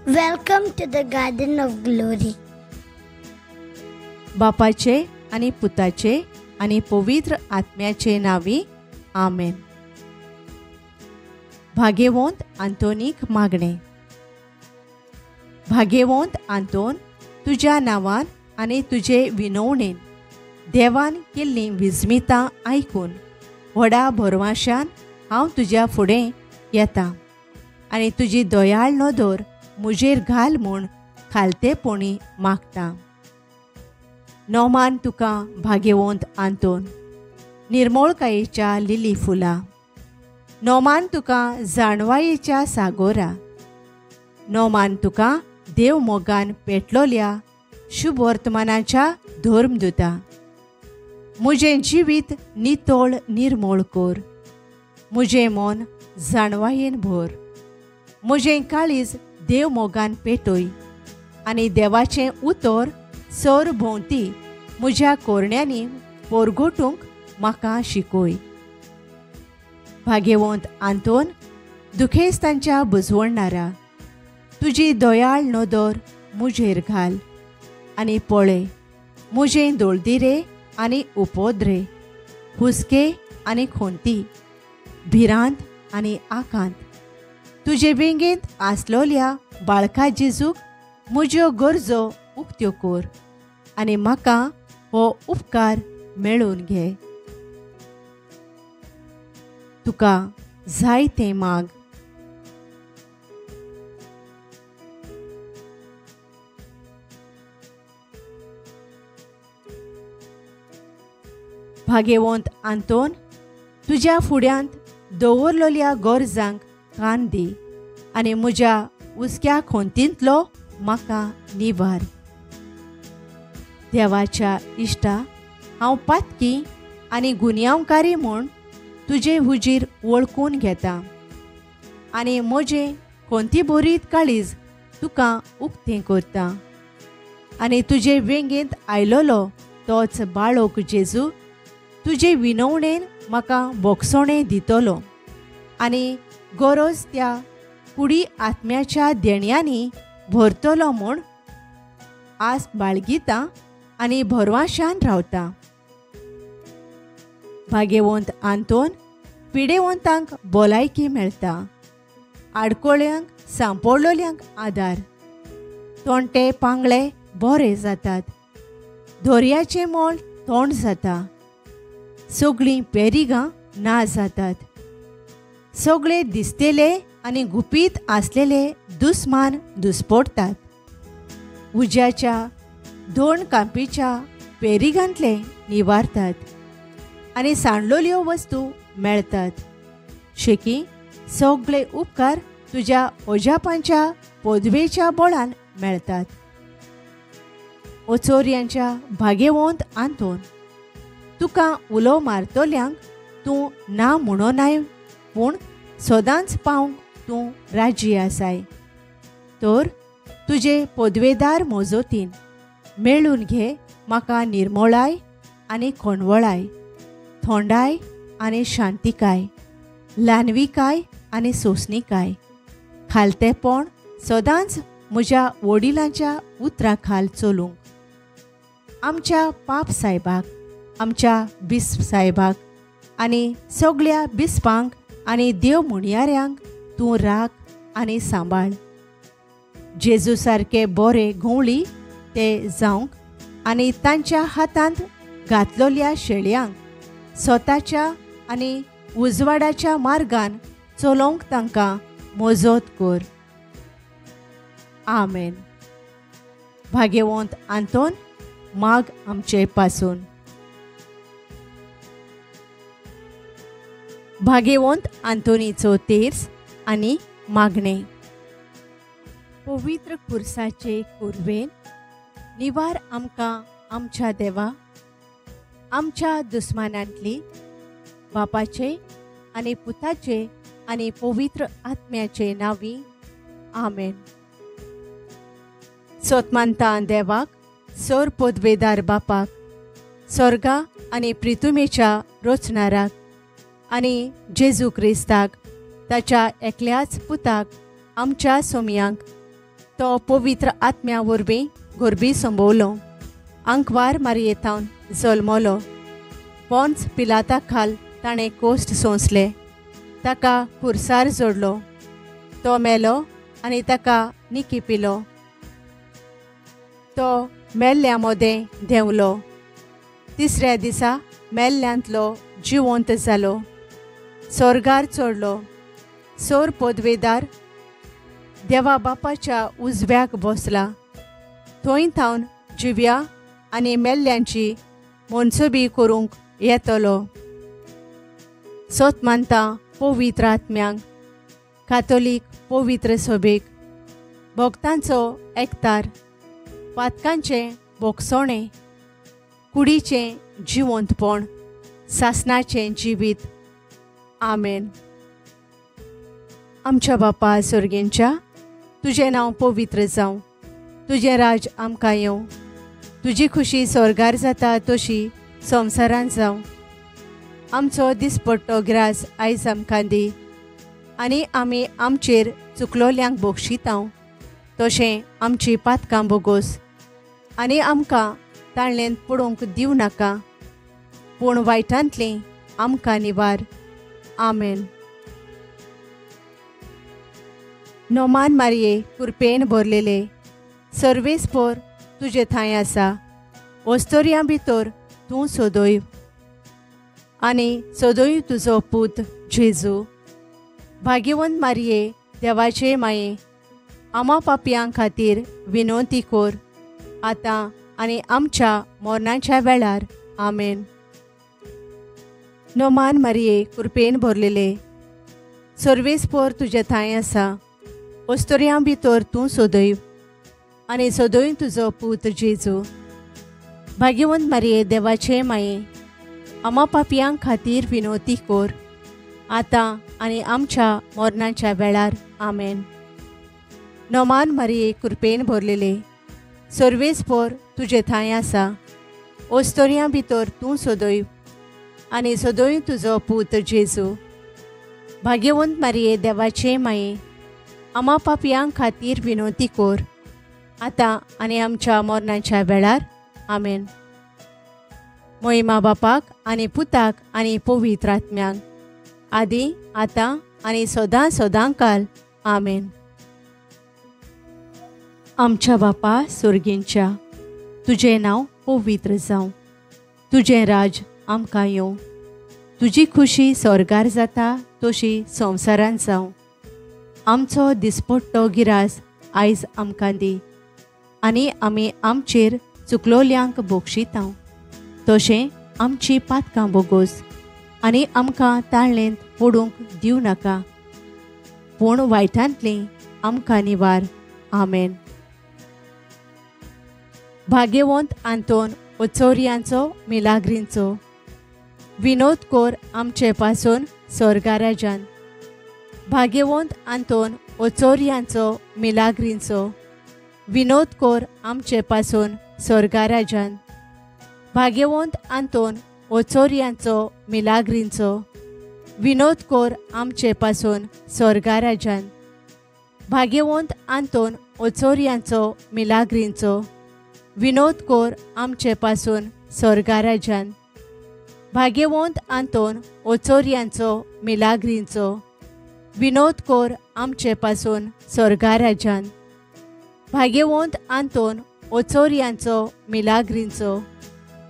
Welcome to the Garden of Glory. बापाचे आणि पुताचे आणि पवित्र आत्म्याचे नावी आमेन. भाग्यवंत आंतोनीक मागणे. भाग्यवंत आंतोन, तुझ्या नावान आणि तुझे विनवणेन देवान केल्ली विस्मिता आयकून व्हडा भरवशान हांव तुज्या फुडें येता आनी तुजी दयाळ नदर मुजेर घाल म्हूण खालतेपणी मागता. नोमान तुका भाग्यवंत आंतोन, निर्मळकायेच्या लिली फुला. नोमान तुका जाणवायेच्या सागोरा. नोमान तुका देव मोगान पेटलोल्या शुभ वर्तमानाच्या धर्मदुता. मुजें जिवीत नितोळ निर्मळ कोर. मुजें मन जाणवायेन भर. मुजें काळीज देव मोगान पेटोय आनी देवाचें उतर सर भोंवती म्हज्या कोरण्यांनी पोरगोटूंक म्हाका शिकोय. भाग्यवंत आंतोन, दुखेस्तांच्या बुजवणारा, तुजी दयाळ नदर मुजेर घाल आनी पळय मुजें दोळदिरे आनी उपोद्रे, हुस्के आनी खोंती, भिरांत आनी आकांत. तुजे वेंगेंत आसलोल्या बाळका जेजूक म्हज्यो गरजो उक्त्यो कोर आनी म्हाका हो उपकार मेळून घे. तुका जाय तें माग. भाग्यवंत आंतोन, तुज्या फुड्यांत दवरलोल्या गरजांक कान दी आनी म्हज्या उस्क्या खोंतींतलो म्हाका निवार. देवाच्या इश्टा, हांव पातकी आनी गुन्यांवकारी म्हूण तुजे हुजीर वळखून घेता आनी म्हजें खोंती बोरीत काळीज तुका उक्तें करता. आनी तुजे वेंगेंत आयलोलो तोच बाळोक जेजू तुजे विनवणेन म्हाका बोगसोणें दितलो आनी गरज त्या कुडी आत्म्याच्या देण्यांनी भरतलो म्हूण आस बाळगिता आनी भरवशान रावता. भाग्यवंत आंतोन, पिडेवंतांक भलायकी मेळटा, आडकोळ्यांक सांपडलोल्यांक आदार. तोंटे पांगळे बरे जातात, धोर्याचें मोल तोंड जाता, सगळीं पेरिगां ना जातात. सगळे दिसतेले आनी गुपीत आसलेले दुस्मान दुस्पडटात. उज्याच्या दोन कांपीच्या पेरिगांतले निवारतात आनी सांडलोल्यो वस्तू मेळटात. शेकी सगळे उपकार तुज्या ओजापांच्या पोदवेच्या बोळान मेळटात. ओचोऱ्यांच्या भाग्यवंत आंतोन, तुका उलो मारतोल्यांक तूं ना म्हणोनाय पूण सदांच पावंक तूं राजी आसाय. तर तुजे पोदवेदार मोजोतीन मेळून घे म्हाका निर्मळाय आनी खोणवळाय, थोंडाय आनी शांतिकाय, ल्हानविकाय आनी सोंसणीकाय. खालतेपण सदांच म्हज्या वडिलांच्या उतरा खाल चलूंक. आमच्या पाप सायबाक, आमच्या बिस्प सायबाक आनी सगळ्या बिस्पांक आनी देव म्हणयाऱ्यांक तूं राख आनी सांबाळ. जेजू सारके बरे घोवळी ते जावंक आनी तांच्या हातांत घातलोल्या शेळयांक स्वताच्या आनी उजवाडाच्या मार्गान चलोवंक तांकां मजत कर. आमेन. भाग्यवंत आंतोन, माग आमचे पासून. भाग्यवंत आंतोनीचो तेर्स आनी मागणे. पवित्र खुर्साचे कुरवेन निवार आमकां आमच्या देवा, आमच्या दुस्मानांतली. बापाचे आनी पुताचे आनी पवित्र आत्म्याचे नावी आमेन. सोतमानता देवाक, सर पोदवेदार बापाक, स्वर्गा आनी प्रितुमेच्या रचणाराक आनी जेजू क्रिस्ताक ताच्या एकल्याच पुताक आमच्या सोमयांक तो पवित्र आत्म्या वरवीं घोरबी संभोवलो. आंकवार मारयेतावन जल्मलो. पोंच पिलाता खाल ताणें कोश्ट सोंसले. ताका खुर्सार जोडलो. तो मेलो आनी ताका निकिपिलो. तो मेल्ल्या मोदें देंवलो. तिसऱ्या दिसा मेल्ल्यांतलो जिवंत जालो. स्वर्गार चडलो. सोर पदवेदार देवा बापाच्या उजव्याक बसला. थंय थावन जिव्या आनी मेल्ल्यांची मनसुबी करूंक येतलो. सोत मानता पवित्र आत्म्यांक, कातोलीक पवित्र सभेक, भक्तांचो एकतार, पातकांचें बोगसोणें, कुडीचें जिवंतपण, सासणाचें जिवीत. आमेन. आमच्या बापा स्वर्गींच्या, तुजें नांव पवित्र जावं. तुजें राज आमकां येवं. तुजी खुशी स्वर्गार जाता तशी संवसारांत जावं. आमचो दिसपट्टो ग्रास आयज आमकां दी. आनी आमी आमचेर चुकलोल्यांक बक्षितांव तशें आमची पातकां बोगोस. आनी आमकां ताळणेंत पडूंक दिवं नाका, पूण वायटांतलीं आमकां निवार. आमेन. नोमान मारये कृपेन भरलेले, सर्वेस्पर तुजे थंय आसा. वस्तोरयां भितर तूं सोदोयव आनी सोदोयव तुजो पूत जेजू. भाग्यवंत मारये देवाचे माये, आमा पापयां खातीर विनोती कोर, आतां आनी आमच्या मरणाच्या वेळार. आमेन. नोमान मारये कृपेन भरलेले, सर्वेस्पर तुजे थंय आसा. वस्तोरयां भितर तूं सोदोयव आनी सोदोयव तुजो पूत जेजू. भाग्यवंत मारये देवाचे माये, आमा पापयां खातीर विनोती कोर, आतां आनी आमच्या मरणाच्या वेळार. आमेन. नोमान मारये कृपेन भरलेले, सर्वेस्पर तुजे थंय आसा. वस्तोरयां भितर तूं सोदोयव आनी सोदोयव तुजो पूत जेजू. भाग्यवंत मारये देवाचे माये, आमा पापयां खातीर विनोती कोर, आतां आनी आमच्या मरणाच्या वेळार. आमेन. महिमा बापाक आनी पुताक आनी पवित्र आत्म्यांक, आदी आतां आनी सदां सदांकाल. आमेन. आमच्या बापा स्वर्गींच्या, तुजें नांव पवित्र जावं. तुजें राज आमकां येवं. तुजी खुशी स्वर्गार जाता तशी संवसारांत जावं. आमचो दिसपट्टो गिरास आयज आमकां दी. आनी आमी आमचेर चुकलोल्यांक बक्षितांव तशें आमची पातकां बोगोस. आनी आमकां ताळणेंत पडूंक दिवं नाका, पूण वायटांतलीं आमकां निवार. आमेन. भाग्यवंत आंतोन ओचोरियांचो मिलाग्रींचो, विनोद कोर आमचे पासून स्वर्गाराजान. भाग्यवंत आंतोन ओचोरियांचो मिलाग्रींचो, विनोद कोर आमचे पासून स्वर्गाराजान. भाग्यवंत आंतोन ओचोरियांचो मिलाग्रींचो, विनोद कोर आमचे पासून स्वर्गाराजान. भाग्यवंत आंतोन ओचोरियांचो मिलाग्रींचो, विनोद कोर आमचे पासून स्वर्गाराजान. भाग्यवंत आंतोन ओचोरियांचो मिलाग्रींचो, विनोद कोर आमचे पासून स्वर्गाराजान. भाग्यवंत आंतोन ओचोरियांचो मिलाग्रींचो,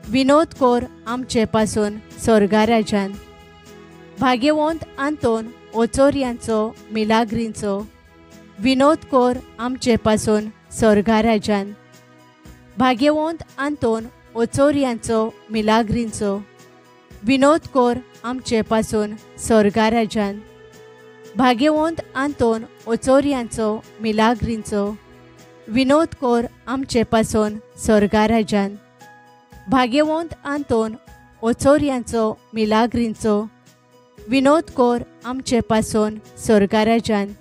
विनोद कोर आमचे पासून स्वर्गाराजान. भाग्यवंत आंतोन ओचोरियांचो मिलाग्रींचो, विनोद कोर आमचे पासून स्वर्गाराजान. भाग्यवंत आंतोन ओचोरियांचो मिलाग्रींचो, विनोद कोर आमचे पासून स्वर्गाराजान. भाग्यवंत आंतोन ओचोरियांचो मिलाग्रींचो, विनोद कोर आमचे पासून स्वर्गाराजान. भाग्यवंत आंतोन ओचोरियांचो मिलाग्रींचो, विनोद कोर आमचे पासून स्वर्गाराजान.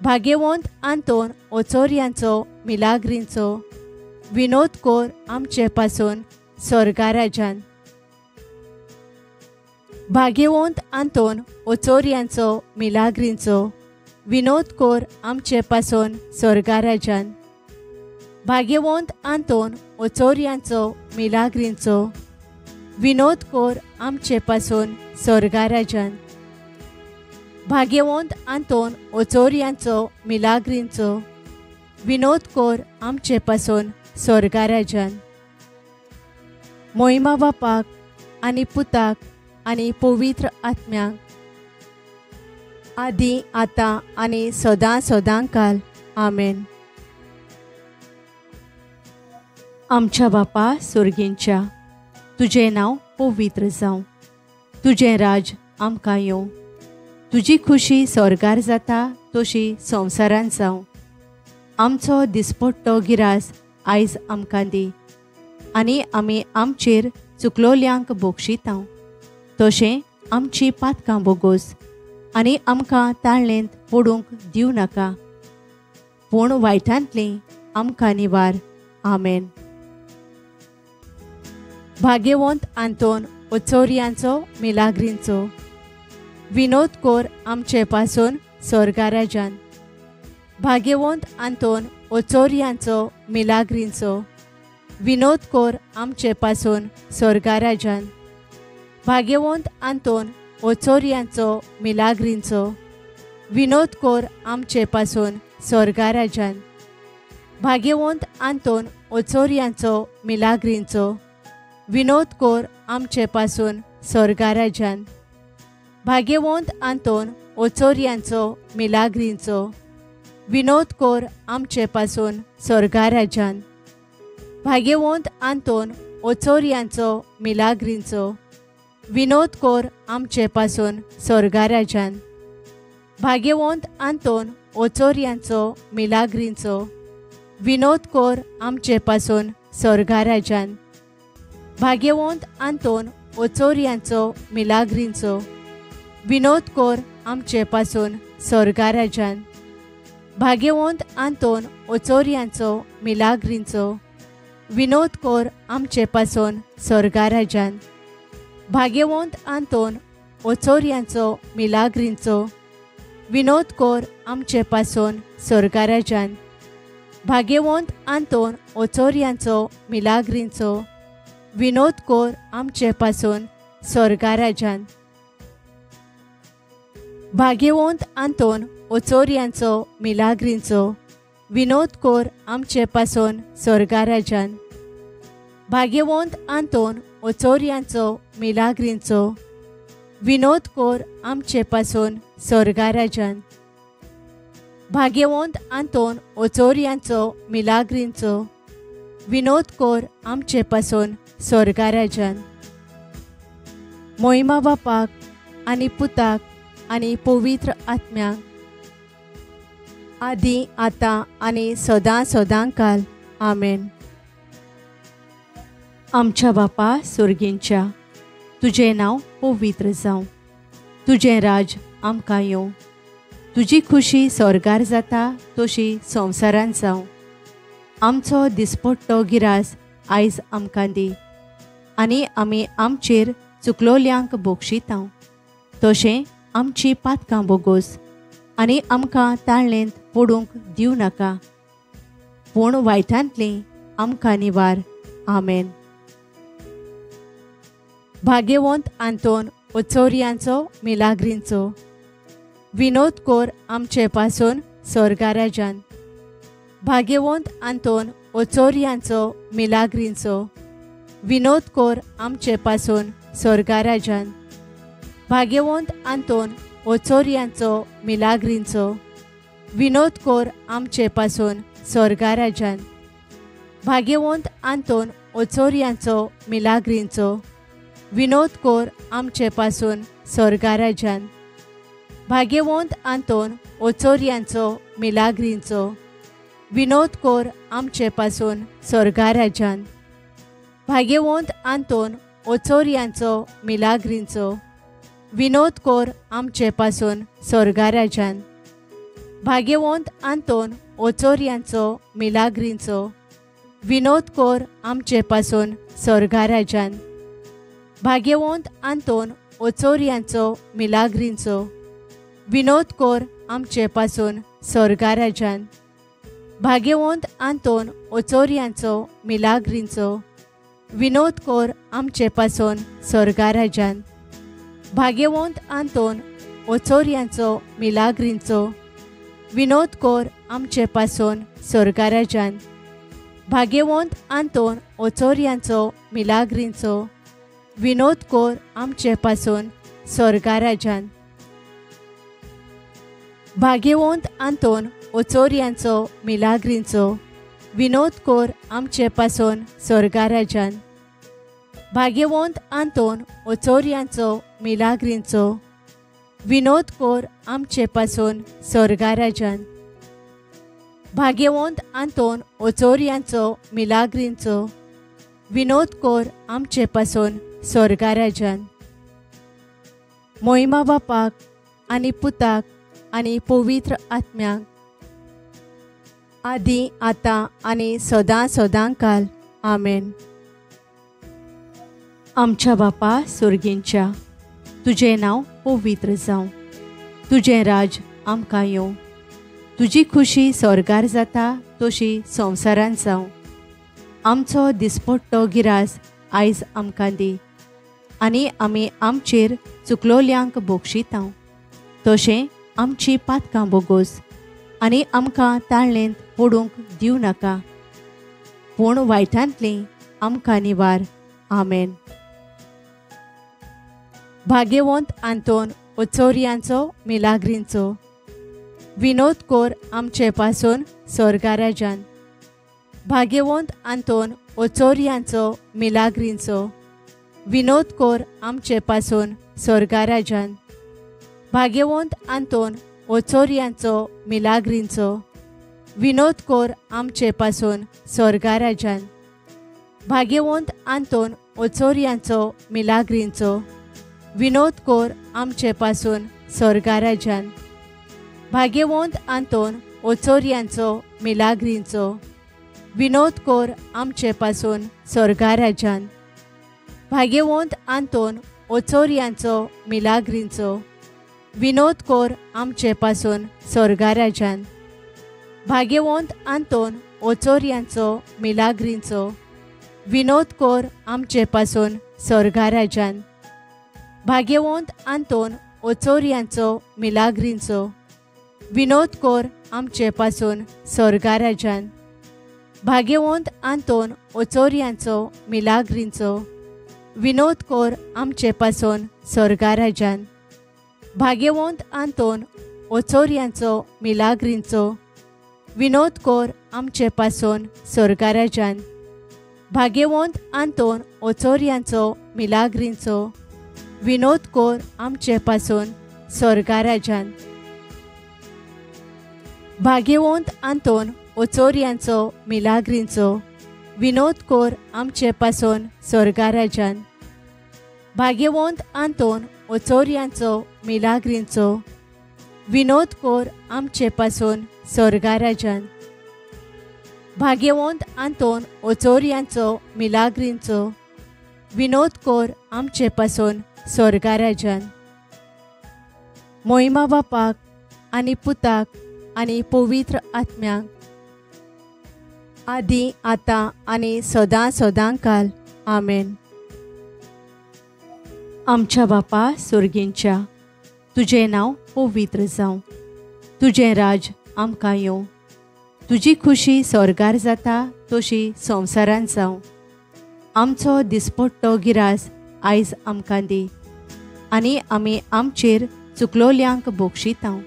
भाग्यवंत आंतोन ओचोरियांचो मिलाग्रींचो, विनोद कोर आमचे पासून स्वर्गाराजान. भाग्यवंत आंतोन ओचोरियांचो मिलाग्रींचो, विनोद कोर आमचे पासून स्वर्गा राजान. भाग्यवंत आंतोन ओचोरियांचो मिलाग्रींचो विनोद कोर आमचे पासून स्वर्गा राजान. भाग्यवंत आंतोन ओचोरियांचो मिलाग्रींचो विनोद कोर आमचे पासून स्वर्गा राजान. मोहिमा बापाक आनी पुताक आनी पवित्र आत्म्याक आदी आतां आनी सदां सदांकाल आमेन. आमच्या बापा सुर्गींच्या, तुजें नांव पवित्र जावं, तुजें राज आमकां येवं, तुजी खुशी स्वर्गार जाता तशी संवसारांत जावं. आमचो दिसपट्टो गिरास आयज आमकां दी आनी आमी आमचेर चुकलोल्यांक बक्षितांव, तशें आमची पातकां बोगोस आनी आमकां ताळणेंत पडूंक दिवं नाका, पूण वायटांतलीं आमकां निवार. आमेन. भाग्यवंत आंतोन ओचोरियांचो मिलाग्रींचो विनोद कोर आमचे पासून स्वर्गा राजान. भाग्यवंत आंतोन ओचोरियांचो मिलाग्रींचो विनोद कोर आमचे पासून स्वर्गा राजान. भाग्यवंत आंतोन ओचोरियांचो मिलाग्रींचो विनोद कोर आमचे पासून स्वर्गा राजान. भाग्यवंत आंतोन ओचोरियांचो मिलाग्रींचो विनोद कोर आमचे पासून स्वर्गा राजान. भाग्यवंत आंतोन ओचोरियांचो मिलाग्रींचो विनोद कोर आमचे पासून स्वर्गा राजान. भाग्यवंत आंतोन ओचोरियांचो मिलाग्रींचो विनोद कोर आमचे पासून स्वर्गा राजान. भाग्यवंत आंतोन ओचोरियांचो मिलाग्रींचो विनोद कोर आमचे पासून स्वर्गा राजान. भाग्यवंत आंतोन ओचोरियांचो मिलाग्रींचो विनोद कोर आमचे पासून स्वर्गा राजान. भाग्यवंत आंतोन ओचोरियांचो मिलाग्रींचो विनोद कोर आमचे पासून स्वर्गा राजान. भाग्यवंत आंतोन ओचोरियांचो मिलाग्रींचो विनोद कोर आमचे पासून स्वर्गा राजान. भाग्यवंत आंतोन ओचोरियांचो मिलाग्रींचो विनोद कोर आमचे पासून स्वर्गा राजान. भाग्यवंत आंतोन ओचोरियांचो मिलाग्रींचो विनोद कोर आमचे पासून स्वर्गा राजान. भाग्यवंत आंतोन ओचोरियांचो मिलाग्रींचो विनोद कोर आमचे पासून स्वर्गा राजान. भाग्यवंत आंतोन ओचोरियांचो मिलाग्रींचो विनोद कोर आमचे पासून स्वर्गा राजान. मोहिमा बापाक आनी पुताक आनी पवित्र आत्म्याक आदी आतां आनी सदां सदांकाल आमेन. आमच्या बापा सुर्गींच्या, तुजें नांव पवित्र जावं, तुजें राज आमकां येवं, तुजी खुशी स्वर्गार जाता तशी संवसारांत जावं. आमचो दिसपट्टो गिरास आयज आमकां दी आनी आमी आमचेर चुकलोल्यांक बक्षितांव, तशें आमची पातकां बोगोस आनी आमकां ताळणेंत पडूंक दिवं नाका, पूण वायटांतलीं आमकां निवार. आमेन. भाग्यवंत आंतोन ओचोरियांचो मिलाग्रींचो विनोद कोर आमचे पासून स्वर्गा राजान. भाग्यवंत आंतोन ओचोरियांचो मिलाग्रींचो विनोद कोर आमचे पासून स्वर्गा राजान. भाग्यवंत आंतोन ओचोरियांचो मिलाग्रींचो विनोद कोर आमचे पासून स्वर्गा राजान. भाग्यवंत आंतोन ओचोरियांचो मिलाग्रींचो विनोद कोर आमचे पासून स्वर्गा राजान. भाग्यवंत आंतोन ओचोरियांचो मिलाग्रींचो विनोद कोर आमचे पासून स्वर्गा राजान. भाग्यवंत आंतोन ओचोरियांचो मिलाग्रींचो विनोद कोर आमचे पासून स्वर्गा राजान. भाग्यवंत आंतोन ओचोरियांचो मिलाग्रींचो विनोद कोर आमचे पासून स्वर्गा राजान. भाग्यवंत आंतोन ओचोरियांचो मिलाग्रींचो विनोद कोर आमचे पासून स्वर्गा राजान भाग्यवंत आंतोन ओचोरियांचो मिलाग्रींचो विनोद कोर आमचे पासून स्वर्गा राजान भाग्यवंत आंतोन ओचोरियांचो मिलाग्रींचो विनोद कोर आमचे पासून स्वर्गा राजान भाग्यवंत आंतोन ओचोरियांचो मिलाग्रींचो विनोद कोर आमचे पासून स्वर्गा राजान भाग्यवंत आंतोन ओचोरियांचो मिलाग्रींचो विनोद कोर आमचे पासून स्वर्गा राजान भाग्यवंत आंतोन ओचोरियांचो मिलाग्रींचो विनोद कोर आमचे पासून स्वर्गा राजान भाग्यवंत आंतोन ओचोरियांचो मिलाग्रींचो विनोद कोर आमचे पासून स्वर्गा राजान मोहिमा बापाक आनी पुताक आनी पवित्र आत्म्याक आदी आतां आनी सदां सदांकाल आमेन. आमच्या बापा सुर्गींच्या तुजें नांव पवित्र जावं, तुजें राज आमकां येवं, तुजी खुशी स्वर्गार जाता तशी संवसारांत जावं. आमचो दिसपट्टो गिरास आयज आमकां दी आनी आमी आमचेर चुकलोल्यांक बक्षितांव तशें आमची पातकां बोगोस आनी आमकां ताळणेंत पडूंक दिवं नाका पूण वायटांतलीं आमकां निवार. आमेन. भाग्यवंत आंतोन ओचोरियांचो मिलाग्रींचो विनोद कोर आमचे पासून स्वर्गा राजान भाग्यवंत आंतोन ओचोरियांचो मिलाग्रींचो विनोद कोर आमचे पासून स्वर्गा राजान भाग्यवंत आंतोन ओचोरियांचो मिलाग्रींचो विनोद कोर आमचे पासून स्वर्गा राजान भाग्यवंत आंतोन ओचोरियांचो मिलाग्रींचो विनोद कोर आमचे पासून स्वर्गा राजान भाग्यवंत आंतोन ओचोरियांचो मिलाग्रींचो विनोद कोर आमचे पासून स्वर्गा राजान भाग्यवंत आंतोन ओचोरियांचो मिलाग्रींचो विनोद कोर आमचे पासून स्वर्गा राजान भाग्यवंत आंतोन ओचोरियांचो मिलाग्रींचो विनोद कोर आमचे पासून स्वर्गा राजान भाग्यवंत आंतोन ओचोरियांचो मिलाग्रींचो विनोद कोर आमचे पासून स्वर्गा राजान भाग्यवंत आंतोन ओचोरियांचो मिलाग्रींचो विनोद कोर आमचे पासून स्वर्गा राजान भाग्यवंत आंतोन ओचोरियांचो मिलाग्रींचो विनोद कोर आमचे पासून स्वर्गा राजान भाग्यवंत आंतोन ओचोरियांचो मिलाग्रींचो विनोद कोर आमचे पासून स्वर्गा राजान भाग्यवंत आंतोन ओचोरियांचो मिलाग्रींचो विनोद कोर आमचे पासून स्वर्गा राजान भाग्यवंत आंतोन ओचोरियांचो मिलाग्रींचो विनोद कोर आमचे पासून स्वर्गा राजान भाग्यवंत आंतोन ओचोरियांचो मिलाग्रींचो विनोद कोर आमचे पासून स्वर्गा राजान मोहिमा बापाक आनी पुताक आनी पवित्र आत्म्याक आदी आतां आनी सदां सदांकाल आमेन. आमच्या बापा सुर्गींच्या तुजें नांव पवित्र जावं, तुजें राज आमकां येवं, तुजी खुशी स्वर्गार जाता तशी संवसारांत जावं. आमचो दिसपट्टो गिरास आयज आमकां दी आनी आमी आमचेर चुकलोल्यांक बक्षितांव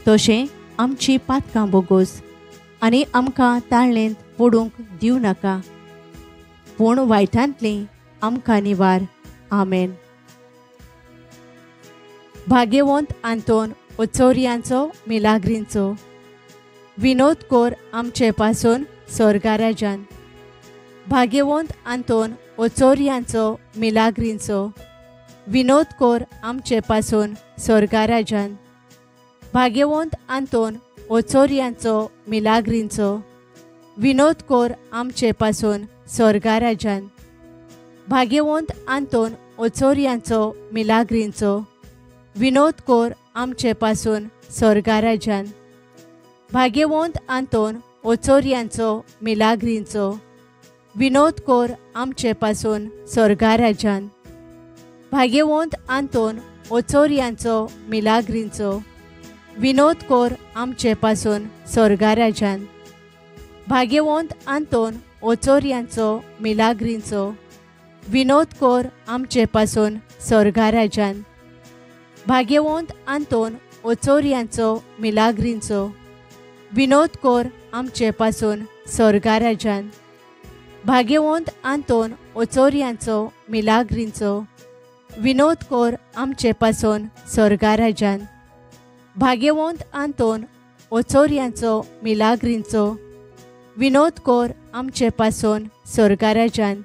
तशें आमची पातकां बोगोस आनी आमकां ताळणेंत पडूंक दिवं नाका पूण वायटांतलीं आमकां निवार. आमेन. भाग्यवंत आंतोन ओचोरियांचो मिलाग्रींचो विनोद कोर आमचे पासून स्वर्गा राजान भाग्यवंत आंतोन ओचोरियांचो मिलाग्रींचो विनोद कोर आमचे पासून स्वर्गा राजान भाग्यवंत आंतोन ओचोरियांचो मिलाग्रींचो विनोद कोर आमचे पासून स्वर्गा राजान भाग्यवंत आंतोन ओचोरियांचो मिलाग्रींचो विनोद कोर आमचे पासून स्वर्गा राजान. भाग्यवंत आंतोन ओचोरियांचो मिलाग्रींचो विनोद कोर आमचे पासून स्वर्गा राजान. भाग्यवंत आंतोन ओचोरियांचो मिलाग्रींचो विनोद कोर आमचे पासून स्वर्गा राजान. भाग्यवंत आंतोन ओचोरियांचो मिलाग्रींचो विनोद कोर आमचे पासून स्वर्गा राजान. भाग्यवंत आंतोन ओचोरियांचो मिलाग्रींचो विनोद कोर आमचे पासून स्वर्गा राजान. भाग्यवंत आंतोन ओचोरियांचो मिलाग्रींचो विनोद कोर आमचे पासून स्वर्गा राजान. भाग्यवंत आंतोन ओचोरियांचो मिलाग्रींचो विनोद कोर आमचे पासून स्वर्गा राजान.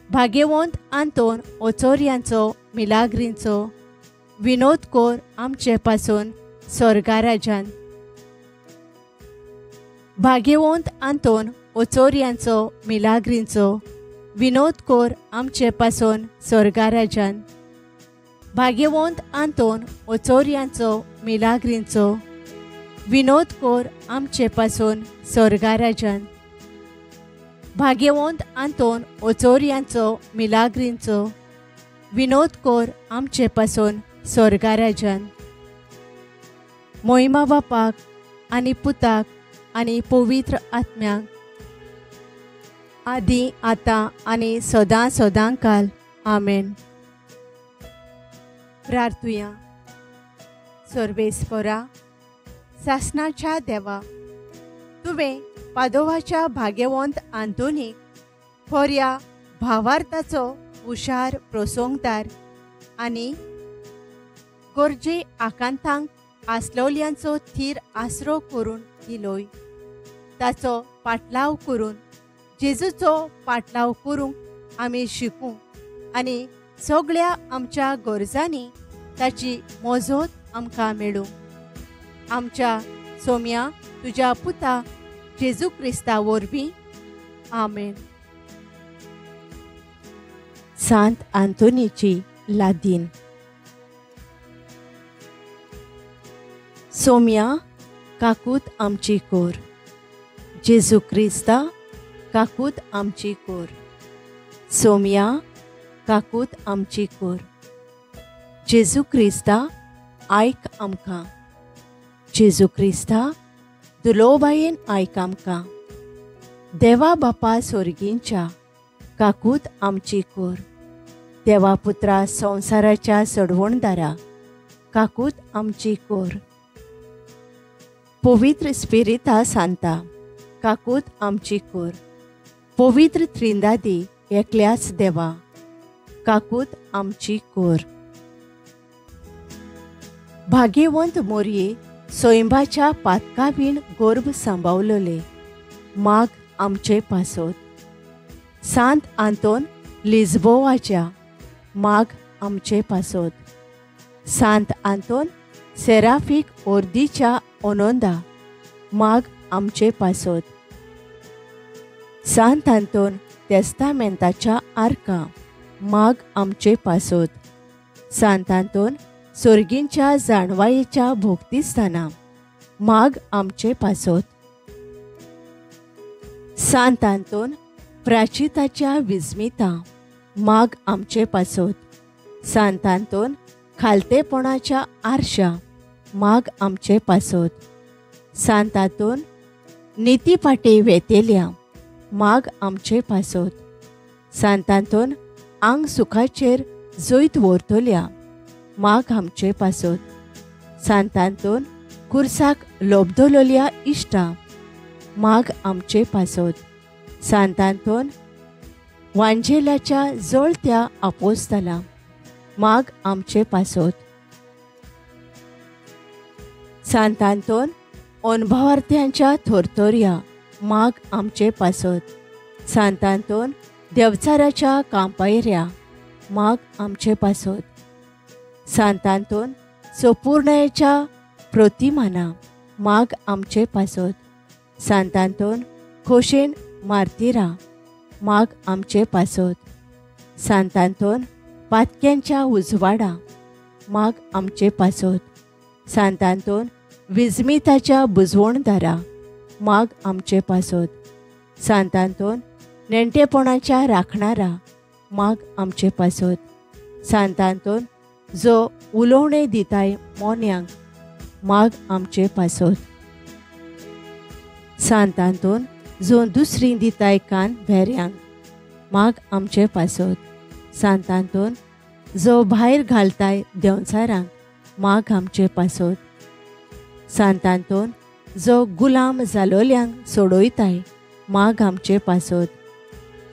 भाग्यवंत आंतोन ओचोरियांचो मिलाग्रींचो विनोद कोर आमचे पासून स्वर्गा राजान. भाग्यवंत आंतोन ओचोरियांचो मिलाग्रींचो विनोद कोर आमचे पासून स्वर्गा राजान. भाग्यवंत आंतोन ओचोरियांचो मिलाग्रींचो विनोद कोर आमचे पासून स्वर्गा राजान. भाग्यवंत आंतोन ओचोरियांचो मिलाग्रींचो विनोद कोर आमचे पासून स्वर्गा राजान. मोहिमा बापाक आनी पुताक आनी पवित्र आत्म्याक आदी आतां आनी सदां सदांकाल आमेन. प्रार्थुया. सर्वेस्परा सासणाच्या देवा, तुवें पादोवाच्या भाग्यवंत आंतोनीक खोऱ्या भावार्थाचो हुशार प्रसंगदार आनी गरजे आकांतांक आसलोल्यांचो थीर आसरो करून दिलोय. ताचो पाटलाव करून जेजूचो पाटलाव करूंक आमी शिकूं आनी सगळ्या आमच्या गरजांनी ताची मोजत आमकां मेळूं. आमच्या सोम्या तुज्या पुता जेजू क्रिस्ता वरवीं आमेन. सांत आंतोनीची लादीन. सोम्या काकूत आमची कोर. जेजू क्रिस्ता काकूत आमची कोर. सोम्या काकूत आमची कोर. जेजू क्रिस्ता आयक आमकां. जेजू क्रिस्ता दुलोबायेन आयक आमकां. देवा बापा स्वर्गींच्या काकूत आमची कोर. देवा पुत्रा संवसाराच्या सडवणदारा काकूत आमची कोर. पवित्र स्पिरिता सांता काकूत आमची कोर. पवित्र त्रिंदादी एकल्याच देवा काकूत आमची कोर. भाग्यवंत मोरये सोयंबाच्या पातका बीण गर्भ सांबाळलोले माग आमचे पासोत. सांत आंतोन लिझबोवाच्या माग आमचे पासोत. सांत आंतोन सेराफीक ओर्दीच्या ओनोंदा माग आमचे पासोत. सांत आंतोन तेस्तामेंताच्या आर्का माग आमचे पासोत. सांत आंतोन सोर्गींच्या जाणवायेच्या भोक्तिस्थाना माग आमचे पासोत. सांत आंतोन प्राचिताच्या विस्मिता माग आमचे पासोत. सांत आंतोन खालतेपणाच्या आरशा माग आमचे पासोत. सांत आंतोन नितीपाटे वेतेल्या माग आमचे पासोत. सांत आंतोन आंग सुखाचेर जोयत व्हरतल्या माग आमचे पासोत. सांत आंतोन खुर्साक लोबधलोल्या इश्टा माग आमचे पासोत. सांत आंतोन वांजेल्याच्या जळत्या आपोस्तला माग आमचे पासोत. सांत आंतोन अणभवार्थ्यांच्या थोरथोरया माग आमचे पासोत. सांत आंतोन देवचाराच्या कांपायऱ्या माग आमचे पासोत. सांत आंतोन सोपूर्णयेच्या प्रतिमाना माग आमचे पासोत. सांत आंतोन खोशेन मार्तिरा माग आमचे पासोत. सांत आंतोन पातक्यांच्या उजवाडा माग आमचे पासोत. सांत आंतोन विजमिताच्या बुजवणदारा माग आमचे पासोत. सांतांतोन नेणटेपणाच्या राखणारा माग आमचे पासोत. सांतांतोन जो उलोवणे दिताय मोन्यांक माग आमचे पासोत. सांतांतोन जो दुसरी दिताय कान भेऱ्यांक माग आमचे पासोत. सांतांतोन जो भायर घालताय देंवचारांक माग आमचे पासोत. सांतांतोन जो गुलाम जालोल्यांक सोडयताय माग आमचे पासोत.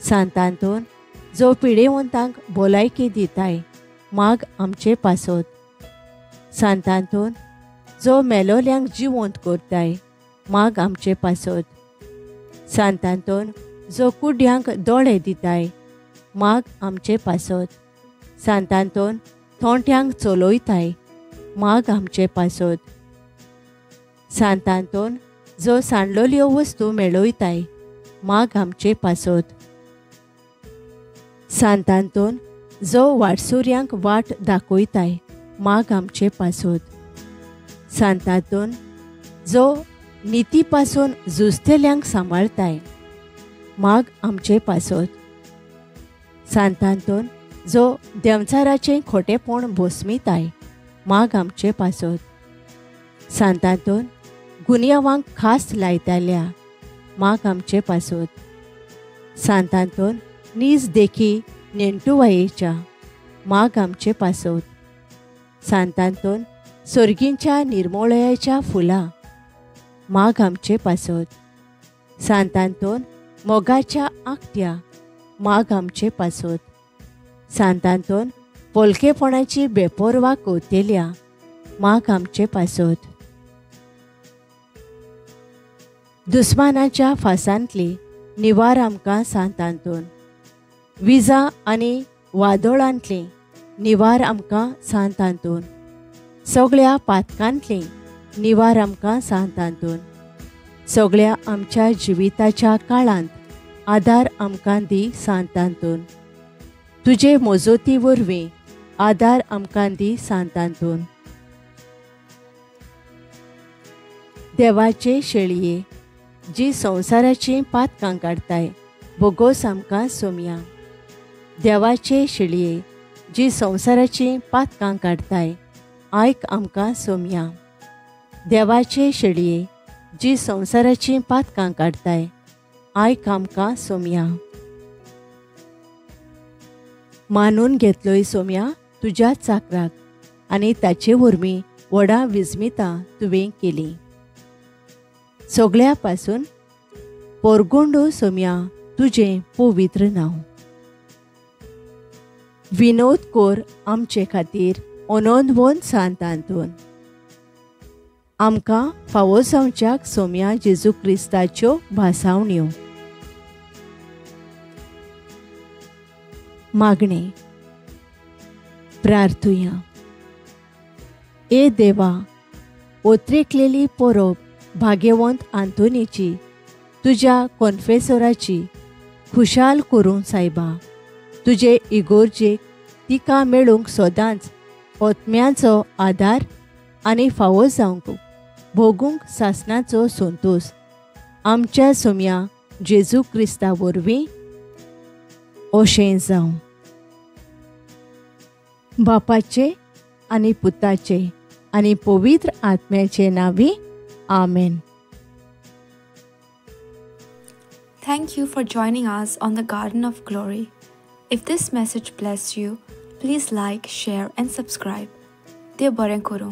सांतांतोन जो पिडेवंतांक भलायकी दिताय माग आमचे पासोत. सांतांतोन जो मेलोल्यांक जिवंत करताय माग आमचे पासोत. सांतांतोन जो कुड्यांक दोळे दिताय माग आमचे पासोत. सांतांतोन थोंट्यांक चलोयताय माग आमचे पासोत. सांतांतोन जो सांडलोल्यो वस्तू मेळयताय माग आमचे पासोत. सांतांतोन जो वाटसुऱ्यांक वाट दाखयताय माग आमचे पासोत. सांतांतोन जो निती पासून झुजतेल्यांक सांबाळताय माग आमचे पासोत. सांतांतोन जो देंवचाराचें खोटेपण भोसमिताय माग आमचे पासोत. सांतांतोन गुन्यांवांक खास लायताल्या माग आमचे पासोत. सांतांतोन नीज देखी नेणटुवायेच्या माग आमचे पासोत. सांतांतोन सर्गींच्या निर्मोळयाच्या फुलां माग आमचे पासोत. सांतांतोन मोगाच्या आंखट्या माग आमचे पासोत. सांतांतोन पोलकेपणाची बेपोरवा कौतेल्या माग आमचे पासोत. दुस्मानाच्या फासांतली निवार आमकां सांतांतोन. विजा आनी वादोळांतली निवार आमकां सांतांतोन. सगळ्या पातकांतली निवार आमकां सांतांतोन. सगळ्या आमच्या जिविताच्या काळांत आदार आमकां दी सांतांतोन. तुजे मोजोती वरवीं आदार आमकां दी सांतांतोन. देवाचे शेळये जी संवसाराची पातकां काडताय बोगोस आमकां सोमया. देवाचे शेळये जी संवसाराची पातकां काडताय आयक आमकां सोमया. देवाचे शेळये जी संवसाराची पातकां काडताय आयक आमकां सोमया. मानून घेतलोय सोम्या तुज्या चाकराक आनी ताचे वरवीं व्हडा विजमिता तुवें केली. सगळ्या पासून पोरगोंडो सोम्या तुजें पवित्र नांव. विनोद कोर आमचे खातीर अनोंदवोन सांतांतोन. आमकां फावो जावच्याक सोम्या जेजू क्रिस्ताच्यो भासावण्यो. मागणे. प्रार्थुया. ए देवा, ओत्रेकलेली पोरब भाग्यवंत आंतोनीची तुज्या कॉन्फेसोराची खुशाल करूं सायबा. तुजे इगोर्जेक तिका मेळूंक सोदांच ओत्म्याचो आदार आनी फावो जावंक भोगूंक सासणाचो संतोश आमच्या सोम्या जेजू क्रिस्ता वरवीं ओशें जावं. बापाचे आनी पुताचे आनी पवित्र आत्म्याचे नांवी आमेन. Thank you for joining us on the Garden of Glory. If this message blessed you, please like, share and subscribe. Dev baren koro.